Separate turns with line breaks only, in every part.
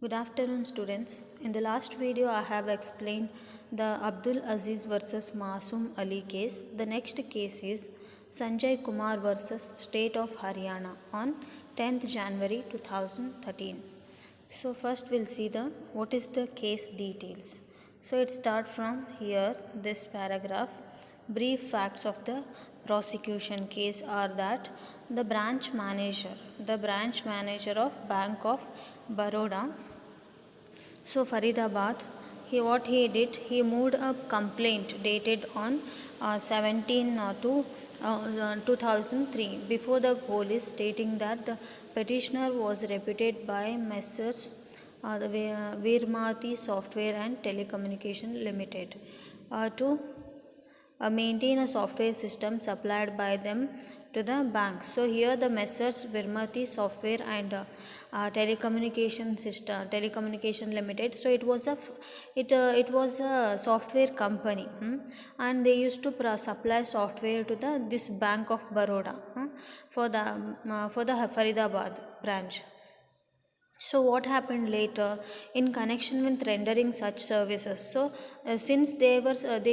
Good afternoon, students. In the last video, I have explained the Abdul Aziz versus Masoom Ali case. The next case is Sanjay Kumar versus State of Haryana on 10th January 2013. So first we'll see what is the case details. So it starts from here, this paragraph. Brief facts of the prosecution case are that the branch manager of Bank of Baroda, so Faridabad, what he did, he moved a complaint dated on 17 to 2003 before the police, stating that the petitioner was reputed by Messrs. The Virmati Software and Telecommunication Limited to maintain a software system supplied by them to the bank. So here the Messrs. Virmati Software and Telecommunication Limited. So it was a software company, and they used to supply software to this Bank of Baroda for the Faridabad branch. So what happened later in connection with rendering such services? So since they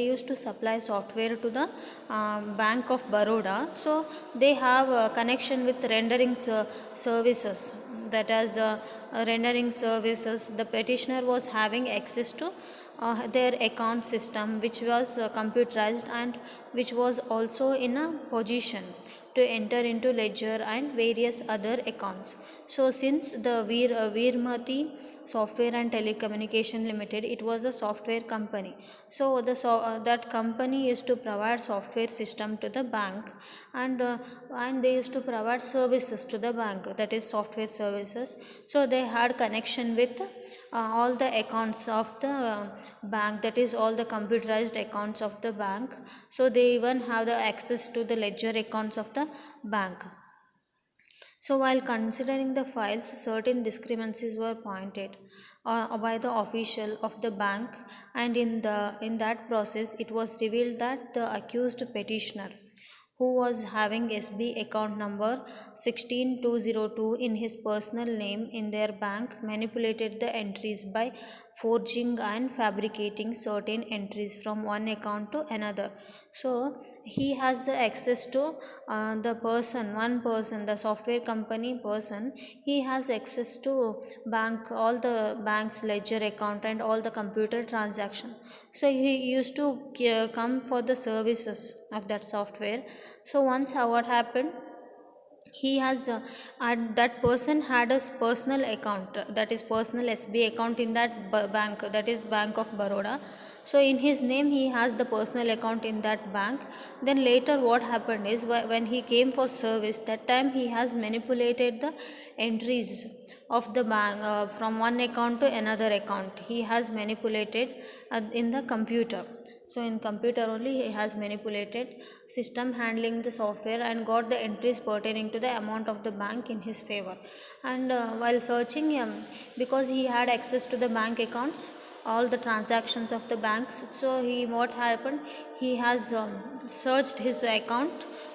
used to supply software to the Bank of Baroda, so they have a connection with rendering services. That is rendering services. The petitioner was having access to their account system, which was computerized and which was also in a position to enter into ledger and various other accounts. So since the Virmati Software and Telecommunication Limited, it was a software company. So that company used to provide software system to the bank, and they used to provide services to the bank, that is software services. So they had connection with all the accounts of the bank, that is all the computerized accounts of the bank. So they even have the access to the ledger accounts of the bank. So while considering the files, certain discrepancies were pointed by the official of the bank, and in that process it was revealed that the accused petitioner, who was having SB account number 16202 in his personal name in their bank, manipulated the entries by forging and fabricating certain entries from one account to another. So he has the access to one person, the software company person. He has access to all the bank's ledger account and all the computer transaction. So he used to come for the services of that software. So once what happened, he has that person had a personal account, that is personal SB account in that bank, that is Bank of Baroda. So in his name he has the personal account in that bank. Then later what happened is, when he came for service, that time he has manipulated the entries of the bank from one account to another account. He has manipulated in the computer. So in computer only he has manipulated system handling the software and got the entries pertaining to the amount of the bank in his favor. And while searching him, because he had access to the bank accounts, all the transactions of the banks, so what happened, he has searched his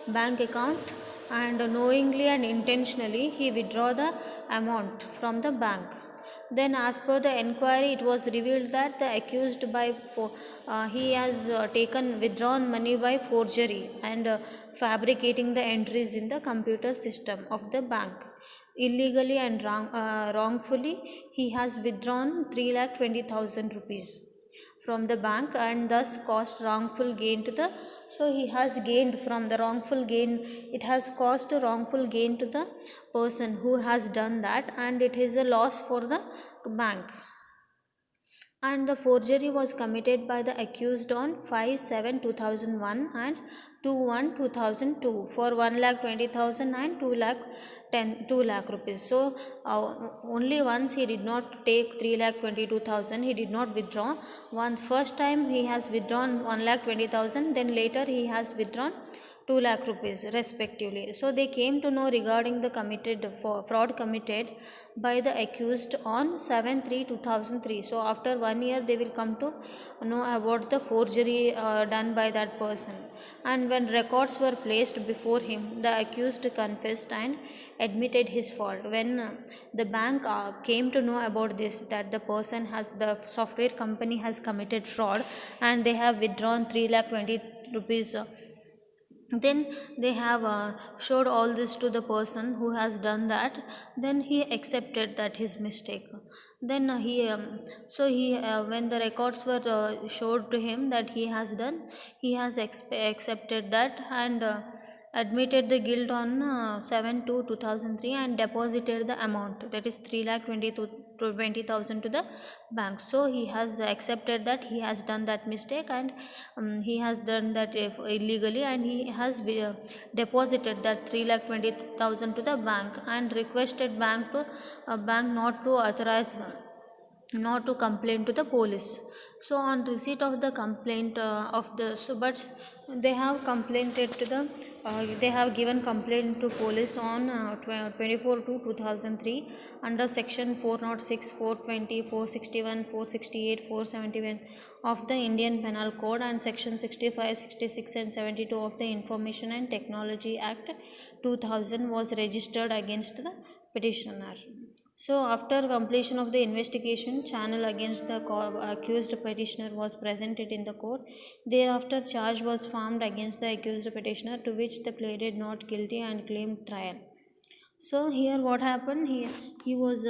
bank account, and knowingly and intentionally he withdraw the amount from the bank. Then as per the enquiry, it was revealed that the accused he has withdrawn money by forgery and fabricating the entries in the computer system of the bank. Illegally and wrongfully, he has withdrawn 3,20,000 rupees from the bank, and thus caused wrongful gain to the, so he has gained from the wrongful gain, it has caused a wrongful gain to the person who has done that, and it is a loss for the bank. And the forgery was committed by the accused on 5/7/2001 and 2/1/2002 for 1,20,000 and 2 lakh rupees. So only once he did not take 3,22,000, he did not withdraw. Once first time he has withdrawn 1,20,000, then later he has withdrawn 2 lakh rupees respectively. So they came to know regarding the committed fraud committed by the accused on 7/3/2003. So after 1 year they will come to know about the forgery done by that person. And when records were placed before him, the accused confessed and admitted his fault. When the bank came to know about this, that the software company has committed fraud and they have withdrawn 3 lakh 20 rupees, then they have showed all this to the person who has done that. Then he accepted that his mistake. Then he when the records were showed to him that he has done, he has accepted that and admitted the guilt on 7/2/2003 and deposited the amount, that is 3 lakh 20,000 to the bank. So he has accepted that he has done that mistake and he has done that illegally, and he has deposited that 3 lakh 20,000 to the bank and requested bank not to authorize, not to complain to the police. So on receipt of the complaint of the so but they have complained to the they have given complaint to police on 24/2/2003 under section 406, 420, 461, 468, 471 of the Indian Penal Code and section 65, 66 and 72 of the Information and Technology Act 2000 was registered against the petitioner. So after completion of the investigation, channel against the accused petitioner was presented in the court. Thereafter, charge was formed against the accused petitioner, to which they pleaded not guilty and claimed trial. So here what happened? He was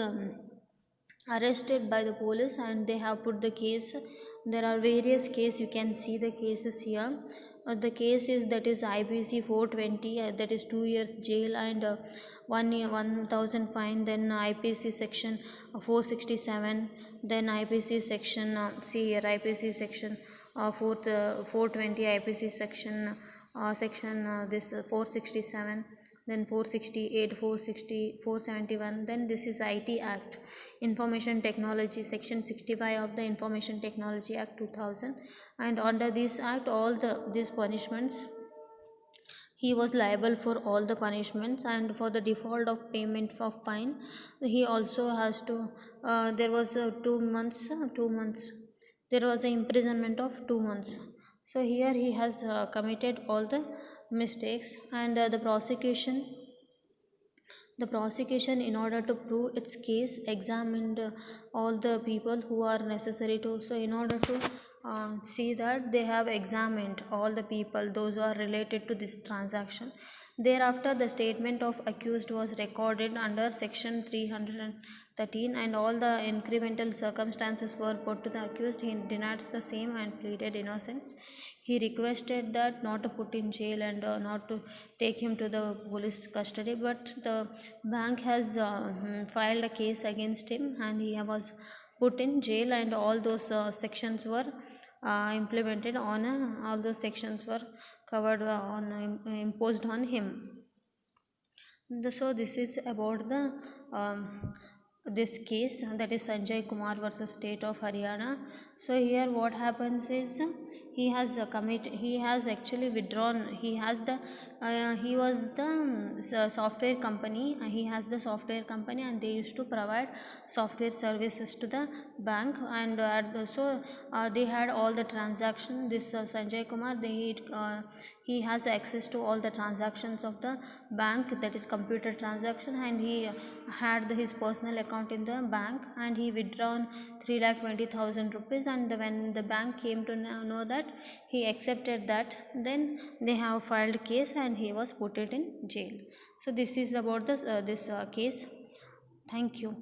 arrested by the police and they have put the case. There are various cases, you can see the cases here. The case is, that is IPC 420, that is 2 years jail and 1 year 1000 fine. Then IPC section 467, then IPC section see here, IPC section 420, IPC section this 467, then 468, 460, 471. Then this is IT Act, Information Technology, section 65 of the Information Technology Act 2000. And under this act, all these punishments, he was liable for all the punishments. And for the default of payment of fine, he also has to there was 2 months there was an imprisonment of 2 months. So here he has committed all the mistakes. And the prosecution, in order to prove its case, examined all the people who are necessary to. So in order to see that, they have examined all the people, those who are related to this transaction. Thereafter, the statement of accused was recorded under section 313 and all the incremental circumstances were put to the accused. He denied the same and pleaded innocence. He requested that not to put in jail and not to take him to the police custody, but the bank has filed a case against him and he was put in jail, and all those sections were implemented on all those sections were covered imposed on him. So this is about the this case, that is Sanjay Kumar versus State of Haryana. So here what happens is, he has actually withdrawn. He was the software company. He has the software company and they used to provide software services to the bank. And they had all the transaction. This Sanjay Kumar, he has access to all the transactions of the bank, that is computer transaction, and he had his personal account in the bank and he withdrawn 3,20,000 rupees. And when the bank came to know that, he accepted that. Then they have filed case and he was put it in jail. So this is about this case. Thank you.